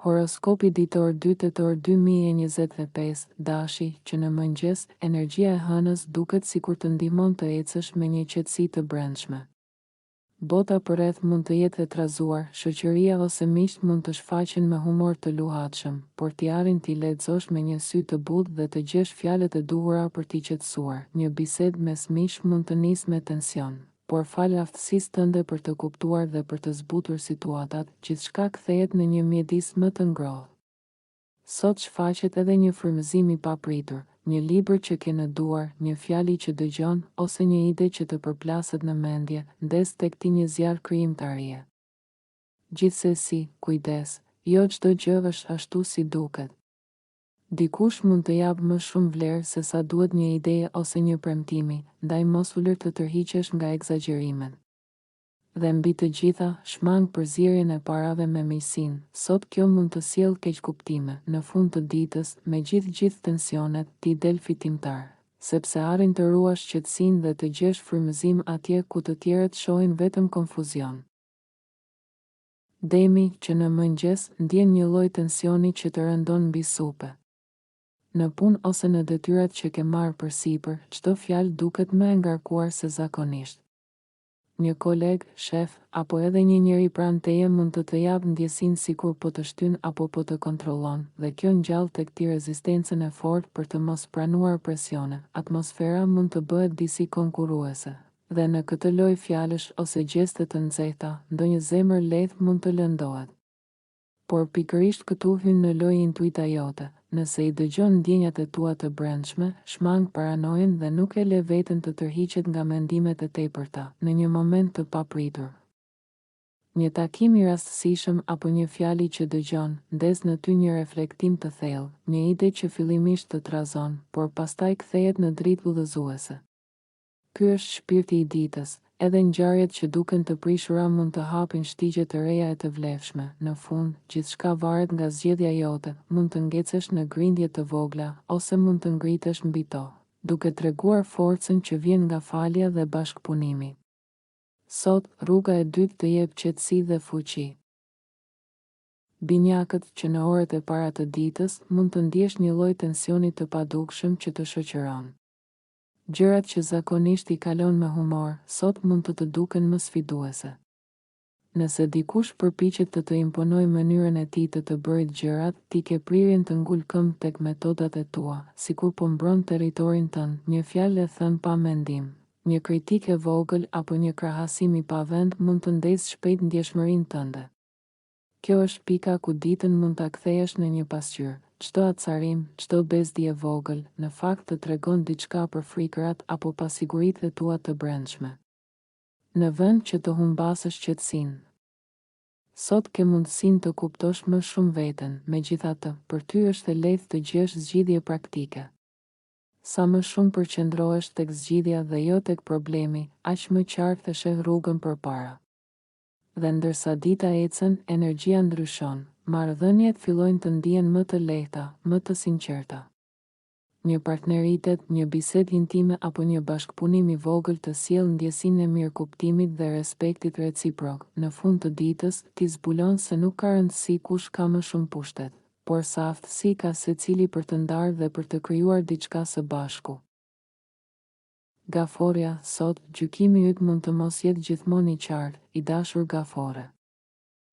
Horoskopi ditor 2 tetor 2025, dashi, që në mëngjes, energjia e hënës duket sikur të ndihmon të ecësh me një qetësi të brendshme. Bota përreth mund të jetë e trazuar, shoqëria ose miqt mund të shfaqen me humor të luhatshëm, por t'i arrin t'i lexosh me një sy të butë dhe të gjesh fjalët e duhura për t'i qetësuar. Një bisedë mes miq mund të nisë me tension, por fal aftësisë tënde për të kuptuar dhe për të zbutur situatat, gjithçka kthehet në një mjedis më të ngrohtë. Sot shfaqet edhe një frymëzim i papritur, një libër që ke në duar, një fjali që dëgjon, ose një ide që të përplaset në mendje, ndes tek ti një zjarr krijimtarie. Gjithsesi, kujdes, jo çdo gjë është ashtu si duket. Dikush mund të japë më shumë vlerë se sa duhet një ide ose një premtimi, ndaj mos u lër të tërhiqesh nga egzagjerimet. Dhe mbi të gjitha, shmang përzierjen e parave me miqsinë. Sot kjo mund të sjellë keqkuptime. Në fund të ditës, me gjithë tensionet, ti del fitimtar, sepse arrin të ruash qetësinë dhe të gjesh frymëzim atje ku të tjerët shohin vetëm konfuzion. Demi, që në mëngjes ndjen një lloj tensioni që të rëndon mbi supe. Në punë ose në detyrat që ke marrë përsipër, çdo fjalë duket më e ngarkuar se zakonisht. Një koleg, shef, apo edhe një njeri pranë teje mund të japë ndjesinë sikur po të shtyn apo po të kontrollon, dhe kjo ngjall tek ti rezistencën e fortë për të mos pranuar presione. Atmosfera mund të bëhet disi konkurruese, dhe në këtë lojë fjalësh ose gjeste të nxehta, ndonjë zemër lehtë mund të lëndohet. Por pikërisht këtu hyn në lojë intuita jote. Nëse i dëgjon ndjenjat e tua të brendshme, shmang paranojën dhe nuk e le veten të tërhiqet nga mendimet e tepërta në një moment të papritur. Një takim i rastësishëm apo një fjali që dëgjon, ndes në ty një reflektim të thellë, një ide që fillimisht të trazon, por pastaj kthehet në dritë udhëzuese. Ky është shpirti i ditës. Edhe ngjarjet që duken të prishura mund të hapin shtigje të reja e të vlefshme. Në fund, gjithçka varet nga zgjedhja jote. Mund të ngecesh në grindje të vogla, ose mund të ngritesh mbi to, duke treguar forcën që vjen nga falja dhe bashkëpunimi. Sot, rruga e dytë të jep qetësi dhe fuqi. Binjakët, që në orët e para të ditës, mund të ndjesh një lloj tensioni të padukshëm që të shoqëron. Gjërat që zakonisht i kalon me humor, sot mund të duken më sfiduese. Nëse dikush përpiqet të imponojë mënyrën e tij të bërit gjërat, ti ke prirjen të ngul këmbë tek metodat e tua, sikur po mbron territorin tënd. Një fjalë e thënë pa mendim, një kritikë e vogël apo një krahasim i pavend mund të ndesë shpejt ndjeshmërinë tënde. Kjo është pika ku ditën mund ta kthesh në një pasqyrë. Çdo acarim, çdo bezdi e vogël, në fakt të tregon diçka për frikërat apo pasiguritë e tua të brendshme. Në vend që të humbasësh qetësinë. Sot ke mundësinë të kuptosh më shumë veten, megjithatë, për ty është e lehtë të gjesh zgjidhje praktike. Sa më shumë përqendrohesh tek zgjidhja dhe jo tek problemi, aq më qartë të sheh rrugën përpara. Dhe ndërsa dita ecën, energjia ndryshon. Marrëdhëniet fillojnë të ndihen më të lehta, më të sinqerta. Një partneritet, një bisedë intime apo një bashkëpunim i vogël të sjell ndjesinë e mirëkuptimit dhe respektit reciprok. Në fund të ditës, ti zbulon se nuk ka rëndësi kush ka më shumë pushtet, por sa aftësi ka secili për të ndarë dhe për të krijuar diçka së bashku. Gaforja, sot, gjykimi yt mund të mos jetë gjithmonë i qartë, i dashur gafore.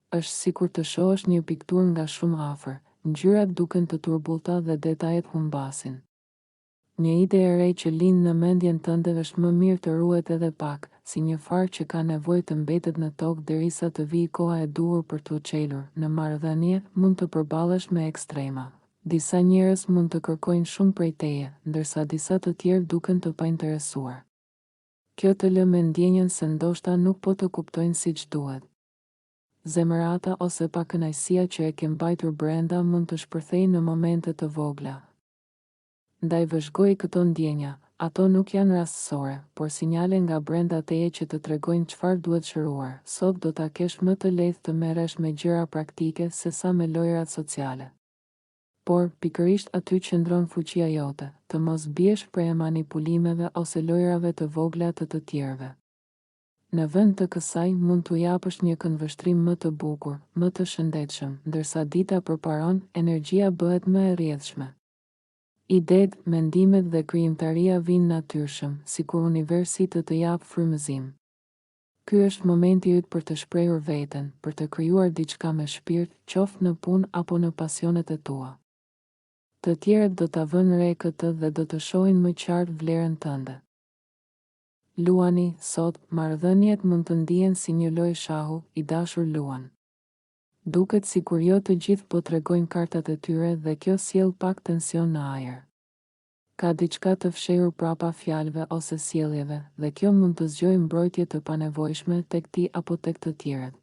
Është sikur të shohësh një pikturë nga shumë afër, ngjyrat duken të turbullta dhe detajet humbasin. Një ide e re që lind në mendjen tënde është më mirë të ruhet edhe pak, si një farë që ka nevojë të mbetet në tokë derisa të vijë koha e duhur për t'u çelur. Në marrëdhënie mund të përballesh me ekstrema. Disa njerëz mund të kërkojnë shumë prej teje, ndërsa disa të tjerë duken të painteresuar. Kjo të lë me ndjenjen se ndoshta nuk po të kuptojnë siç duhet. Zemërata ose pakënaqësia që e ke mbajtur brenda mund të shpërthejnë në momente të vogla. Ndaj vëzhgoj këto ndjenja, ato nuk janë rastësore, por sinjale nga brenda teje që të tregojnë çfarë duhet shëruar. Sot do ta kesh më të lehtë të merresh me gjëra praktike sesa me lojrat sociale. Por, pikërisht aty qëndron fuqia jote, të mos biesh prej manipulimeve ose lojrave të vogla të tjerëve. Në vend të kësaj mund t'u japësh një këndvështrim më të bukur, më të shëndetshëm, ndërsa dita përparon, energjia bëhet më e rrjedhshme. Idetë, mendimet dhe krijimtaria vijnë natyrshëm, sikur universi të jap frymëzim. Ky është momenti yt për të shprehur veten, për të krijuar diçka me shpirt, qoftë në punë apo në pasionet e tua. Të tjerët do ta vënë re këtë dhe do të shohin më qartë vlerën tënde. Luani, sot, marrëdhëniet mund të ndihen si një lojë shahu, i dashur luan. Duket sikur jo të gjithë po tregojnë kartat e tyre dhe kjo sjell pak tension në ajër. Ka diçka të fshehur prapa fjalëve ose sjelljeve dhe kjo mund të zgjojë mbrojtje të panevojshme tek ti apo tek të tjerët.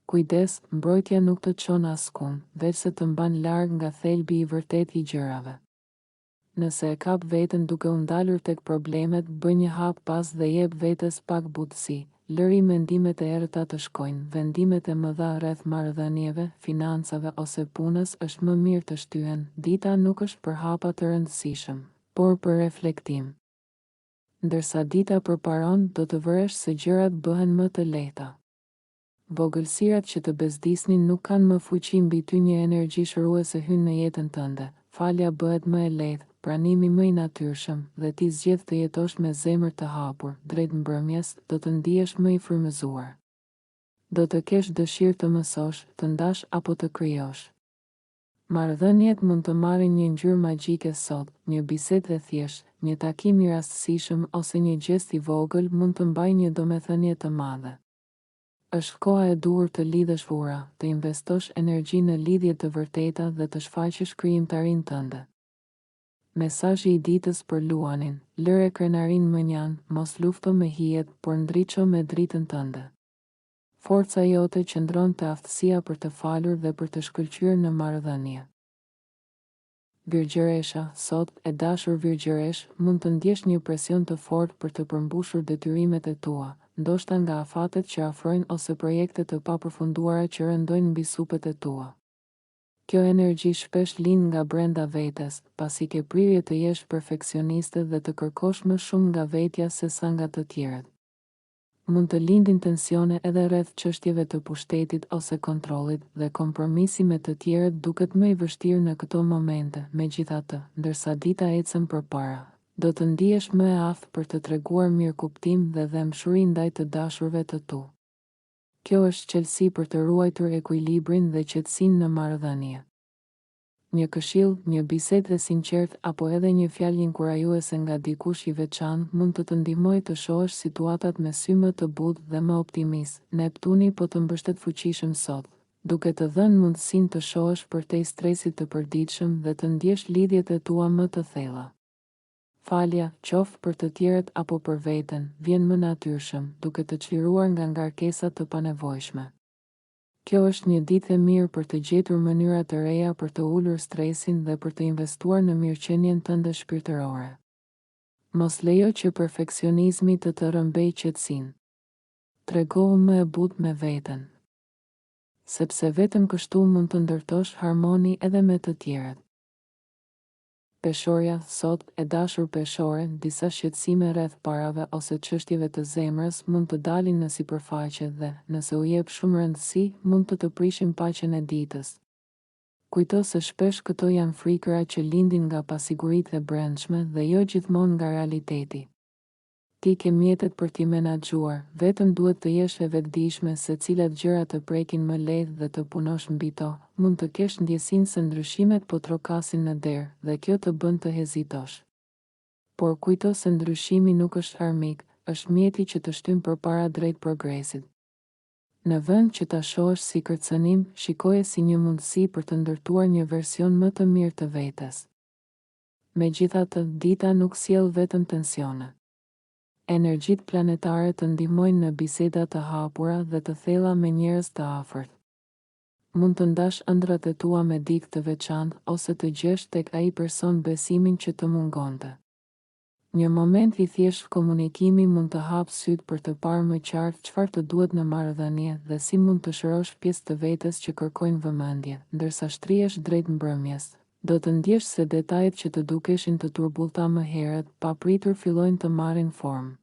Kujdes, mbrojtja nuk të çon askund, veç se të mban larg nga thelbi i vërtet i gjërave. Nëse e kap veten duke u ndalur tek problemet, bëj një hap pas dhe jep vetes pak butësi. Lëri mendimet e errëta të shkojnë, vendimet e mëdha rreth marrëdhënieve, financave ose punës është më mirë të shtyhen. Dita nuk është për hapa të rëndësishëm, por për reflektim. Ndërsa dita përparon, do të vëresh se gjërat bëhen më të lehta. Vogëlsirat që të bezdisnin nuk kanë më fuqi mbi ty, një energji shëruese hyn në jetën tënde. Falja bëhet më e lehtë, pranimi më i natyrshëm dhe ti zgjedh të jetosh me zemër të hapur. Drejt mbrëmjes do të ndihesh më i frymëzuar. Do të kesh dëshirë të mësosh, të ndash apo të krijosh. Marrëdhëniet mund të marrin një ngjyrë magjike sot, një bisedë e thjeshtë, një takim i rastësishëm ose një gjest i vogël mund të mbajë një domethënie të madhe. Është koha e duhur të lidhësh vura, të investosh energji në lidhje të vërteta dhe të shfaqësh krijimtarinë tënde. Mesazhi i ditës për Luanin: lëre krenarinë mënjan, mos lufto me hijet, por ndriço me dritën tënde. Forca jote qëndron te aftësia për të falur dhe për të shkëlqyer në marrëdhënie. Virgjëresha, sot, e dashur virgjëresh, mund të ndjesh një presion të fortë për të përmbushur detyrimet e tua, ndoshta nga afatet që afrojnë ose projekte të papërfunduara që rëndojnë mbi supet e tua. Kjo energji shpesh lind nga brenda vetes, pasi ke prirje të jesh perfeksioniste dhe të kërkosh më shumë nga vetja se sa nga të tjerët. Mund të lindin tensione edhe rreth çështjeve të pushtetit ose kontrollit dhe kompromisi me të tjerët duket më i vështirë në këto momente. Megjithatë, ndërsa dita ecën përpara, do të ndihesh më e aftë për të treguar mirëkuptim dhe dëmshuri ndaj të dashurve të tu. Kjo është çelësi për të ruajtur ekuilibrin dhe qetësinë në marrëdhënie. Një këshill, një bisedë e sinqertë apo edhe një fjalë inkurajuese nga dikush i veçantë mund të ndihmojë të shohësh situatat me sy më të butë dhe më optimist. Neptuni po të mbështet fuqishëm sot, duke të dhënë mundësinë të shohësh përtej stresit të përditshëm dhe të ndjesh lidhjet e tua më të thella. Falja, qoftë për të tjerët apo për veten, vjen më natyrshëm, duke të çliruar nga ngarkesat të panevojshme. Kjo është një ditë e mirë për të gjetur mënyra të reja për të ulur stresin dhe për të investuar në mirëqenien tënde shpirtërore. Mos lejo që perfeksionizmi të rrëmbejë qetësinë. Tregohu më e butë me veten, sepse vetëm kështu mund të ndërtosh harmoni edhe me të tjerët. Peshorja, sot, e dashur peshore, disa shqetësime rreth parave ose çështjeve të zemrës mund të dalin në sipërfaqe dhe, nëse u jep shumë rëndësi, mund të prishin paqen e ditës. Kujto se shpesh këto janë frikëra që lindin nga pasiguritë e brendshme dhe jo gjithmonë nga realiteti. Ti ke mjetet për t'i menaxhuar, vetëm duhet të jesh e vetëdijshme se cilat gjëra të prekin më lehtë dhe të punosh mbi to. Mund të kesh ndjesinë se ndryshimet po trokasin në derë dhe kjo të bën të hezitosh. Por kujto se ndryshimi nuk është armik, është mjeti që të shtyn përpara drejt progresit. Në vend që ta shohësh si kërcënim, shikoje si një mundësi për të ndërtuar një version më të mirë të vetes. Megjithatë, dita nuk sjell vetëm tensione. Energjitë planetare të ndihmojnë në biseda të hapura dhe të thella me njerëz të afërt. Mund të ndash ëndrat e tua me dikë të veçantë ose të gjesh tek ai person besimin që të mungonte. Një moment i thjeshtë komunikimi mund të hapë sytë për të parë më qartë çfarë të duhet në marrëdhënie dhe si mund të shërosh pjesë të vetes që kërkojnë vëmendje, ndërsa shtrihesh drejt mbrëmjes. Do të ndjesh se detajet që të dukeshin të turbullta më herët, papritur fillojnë të marrin formë.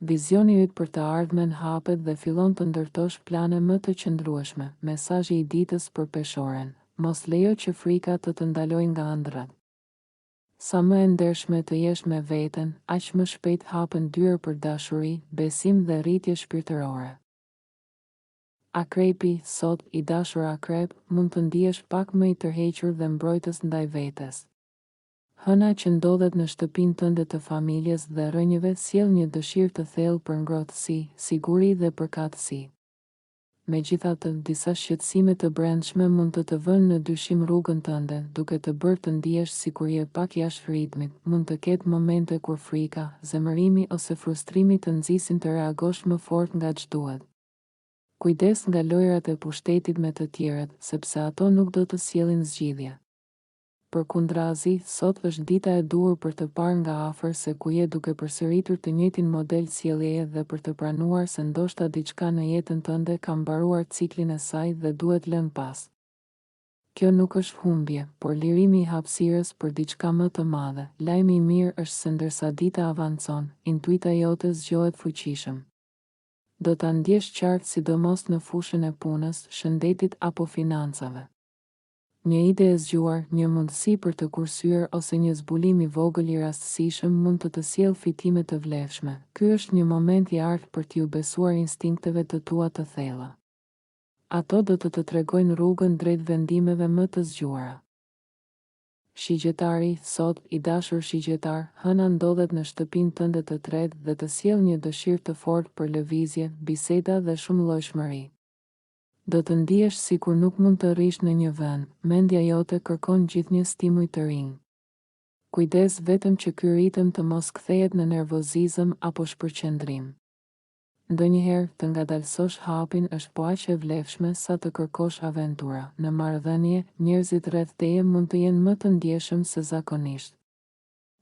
Vizioni yt për të ardhmen hapet dhe fillon të ndërtosh plane më të qëndrueshme. Mesazhi i ditës për peshoren: mos lejo që frika të ndalojë nga ëndrrat. Sa më e ndershme të jesh me veten, aq më shpejt hapen dyert për dashuri, besim dhe rritje shpirtërore. Akrepi, sot, i dashur akrep, mund të ndihesh pak më i tërhequr dhe mbrojtës ndaj vetes. Hëna që ndodhet në shtëpinë tënde të familjes dhe rrënjëve sjell një dëshirë të thellë për ngrohtësi, siguri dhe përkatësi. Megjithatë, disa shqetësime të brendshme mund të vënë në dyshim rrugën tënde, duke të bërë të ndihesh sikur je pak jashtë ritmit. Mund të ketë momente kur frika, zemërimi ose frustrimi të nxisin të reagosh më fort nga ç'duhet. Kujdes nga lojrat e pushtetit me të tjerët, sepse ato nuk do të sjellin zgjidhje. Përkundrazi, sot është dita e duhur për të parë nga afër se ku je duke përsëritur të njëjtin model sjelljeje dhe për të pranuar se ndoshta diçka në jetën tënde ka mbaruar ciklin e saj dhe duhet lënë pas. Kjo nuk është humbje, por lirimi i hapësirës për diçka më të madhe. Lajmi i mirë është se ndërsa dita avancon, intuita jote zgjohet fuqishëm. Do ta ndjesh qartë sidomos në fushën e punës, shëndetit apo financave. Një ide e zgjuar, një mundësi për të kursyer ose një zbulim i vogël i rastësishëm mund të sjellë fitime të vlefshme. Ky është një moment i artë për t'ju besuar instinkteve të tua të thella. Ato do të tregojnë rrugën drejt vendimeve më të zgjuara. Shigjetari, sot, i dashur shigjetar, hëna ndodhet në shtëpinë tënde të tretë dhe të sjell një dëshirë të fortë për lëvizje, biseda dhe shumëllojshmëri. Do të ndihesh sikur nuk mund të rrish në një vend, mendja jote kërkon gjithnjë stimuj të rinj. Kujdes vetëm që ky ritëm të mos kthehet në nervozizëm apo shpërqendrim. Ndonjëherë të ngadalësosh hapin është po aq e vlefshme sa të kërkosh aventura. Në marrëdhënie, njerëzit rreth teje mund të jenë më të ndjeshëm se zakonisht.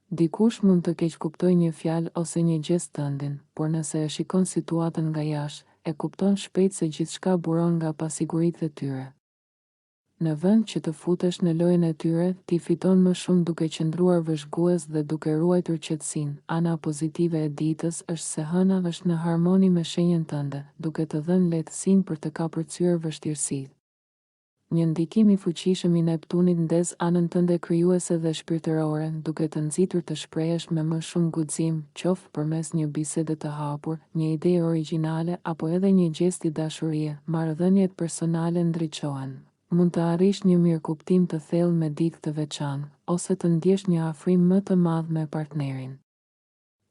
Dikush mund të keqkuptojë një fjalë ose një gest tëndin, por nëse e shikon situatën nga jashtë, e kupton shpejt se gjithçka buron nga pasiguritë e tyre. Në vend që të futesh në lojën e tyre, ti fiton më shumë duke qëndruar vëzhgues dhe duke ruajtur qetësinë. Ana pozitive e ditës është se hëna është në harmoni me shenjën tënde, duke të dhënë lehtësinë për të kapërcyer vështirësitë. Një ndikim i fuqishëm i Neptunit ndez anën tënde krijuese dhe shpirtërore, duke të nxitur të shprehesh me më shumë guxim, qoftë përmes një bisede të hapur, një ide origjinale apo edhe një gjest i dashurie. Marrëdhëniet personale ndriçohen. Mund të arrish një mirëkuptim të thellë me dikë të veçantë, ose të ndjesh një afrim më të madh me partnerin.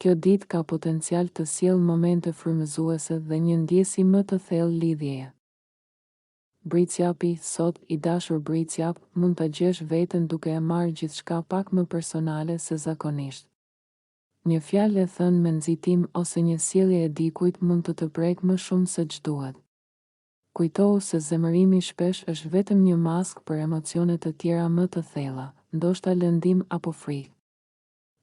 Kjo ditë ka potencial të sjellë momente frymëzuese dhe një ndjesi më të thellë lidhjeje. Bricjapi, sot, i dashur bricjap, mund të gjesh veten duke e marrë gjithçka pak më personale se zakonisht. Një fjalë e thënë me nxitim ose një sjellje e dikujt mund të prekë më shumë se ç'duhet. Kujtohu se zemërimi shpesh është vetëm një maskë për emocione të tjera më të thella, ndoshta lëndim apo frikë.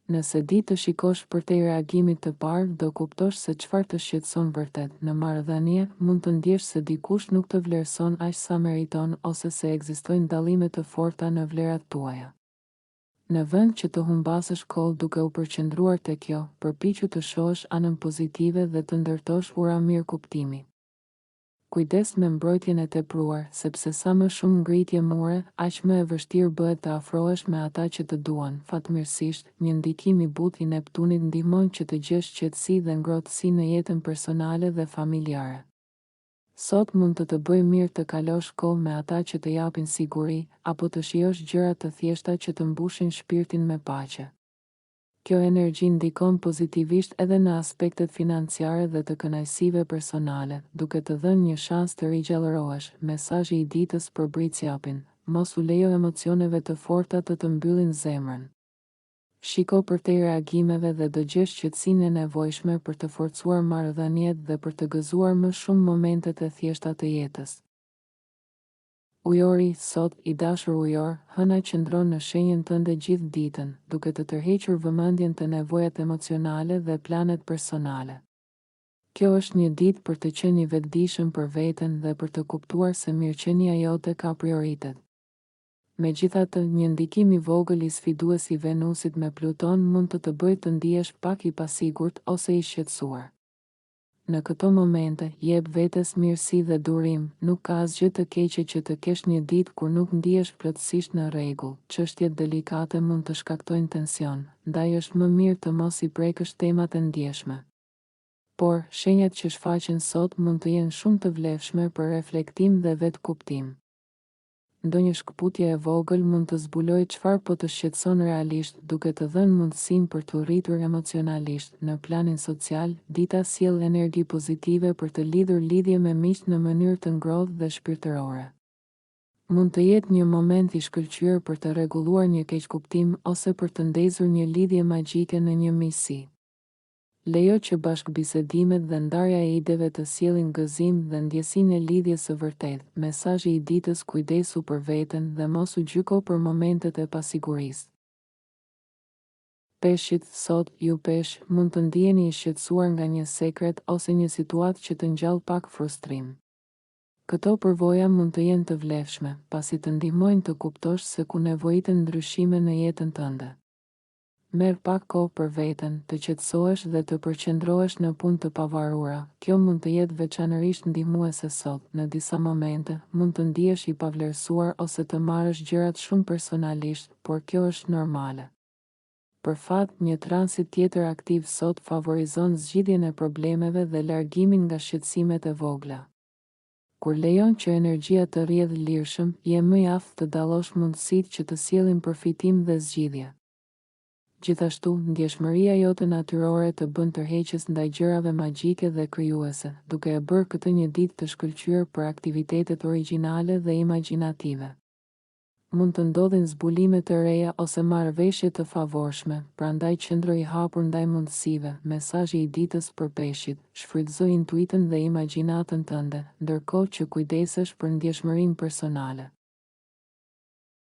Nëse di të shikosh përtej reagimit të parë, do kuptosh se çfarë të shqetëson vërtet. Në marrëdhënie, mund të ndjesh se dikush nuk të vlerëson aq sa meriton ose se ekzistojnë dallime të forta në vlerat tuaja. Në vend që të humbasësh kohë duke u përqendruar te kjo, përpiqu të shohësh anën pozitive dhe të ndërtosh ura mirëkuptimi. Kujdes me mbrojtjen e tepruar, sepse sa më shumë ngritje more, aq më e vështirë bëhet të afrohesh me ata që të duan. Fatmirësisht, një ndikim i butë i Neptunit ndihmon që të gjesh qetësi dhe ngrohtësi në jetën personale dhe familjare. Sot mund të bëjë mirë të kalosh kohë me ata që të japin siguri, apo të shijosh gjëra të thjeshta që të mbushin shpirtin me paqe. Kjo energji ndikon pozitivisht edhe në aspektet financiare dhe të kënaqësive personale, duke të dhënë një shans të rigjallërohesh. Mesazhi i ditës për bricjapin: mos u lejo emocioneve të forta të mbyllin zemrën. Shiko përtej reagimeve dhe do gjesh qetësinë e nevojshme për të forcuar marrëdhëniet dhe për të gëzuar më shumë momentet e thjeshta të jetës. Ujori, sot, i dashur ujor, hëna qëndron në shenjën tënde gjithë ditën, duke të tërhequr vëmendjen te nevojat emocionale dhe planet personale. Kjo është një ditë për të qenë i vetëdijshëm për veten dhe për të kuptuar se mirëqenia jote ka prioritet. Megjithatë, një ndikim i vogël i sfidues i Venusit me Pluton mund të bëjë të ndihesh pak i pasigurt ose i shqetësuar. Në këto momente, jep vetes mirësi dhe durim, nuk ka asgjë të keqe që të kesh një ditë kur nuk ndihesh plotësisht në rregull. Çështjet delikate mund të shkaktojnë tension, ndaj është më mirë të mos i prekësh temat e ndjeshme. Por, shenjat që shfaqen sot mund të jenë shumë të vlefshme për reflektim dhe vetkuptim. Ndonjë shkputje e vogël mund të zbulojë çfarë po të shqetëson realisht, duke të dhënë mundësinë për të rritur emocionalisht. Në planin social, dita sjell energji pozitive për të lidhur lidhje me miq në mënyrë të ngrohtë dhe shpirtërore. Mund të jetë një moment i shkëlqyer për të rregulluar një keqkuptim ose për të ndezur një lidhje magjike në një miqësi. Lejo që bashkëbisedimet dhe ndarja e ideve të sjellin gëzim dhe ndjesinë e lidhjes së vërtetë. Mesazhi i ditës: kujdesu për veten dhe mos u gjyko për momentet e pasigurisë. Peshqit, sot, ju pesh, mund të ndiheni i shqetësuar nga një sekret ose një situatë që të ngjall pak frustrim. Këto përvoja mund të jenë të vlefshme, pasi të ndihmojnë të kuptosh se ku nevojiten ndryshime në jetën tënde. Merr pak kohë për veten, të qetësohesh dhe të përqendrohesh në punë të pavarura. Kjo mund të jetë veçanërisht ndihmuese sot. Në disa momente, mund të ndihesh i pavlerësuar ose të marrësh gjërat shumë personalisht, por kjo është normale. Për fat, një transit tjetër aktiv sot favorizon zgjidhjen e problemeve dhe largimin nga shqetësimet e vogla. Kur lejon që energjia të rrjedhë lirshëm, je më i aftë të dallosh mundësitë që të sjellin përfitim dhe zgjidhje. Gjithashtu, ndjeshmëria jote natyrore të bën tërheqës ndaj gjërave magjike dhe krijuese, duke e bërë këtë një ditë të shkëlqyer për aktivitetet origjinale dhe imagjinative. Mund të ndodhin zbulime të reja ose marrëveshje të favorshme, prandaj qëndro i hapur ndaj mundësive. Mesazhi i ditës për peshqit: shfrytëzo intuitën dhe imagjinatën tënde, ndërkohë që kujdesesh për ndjeshmërinë personale.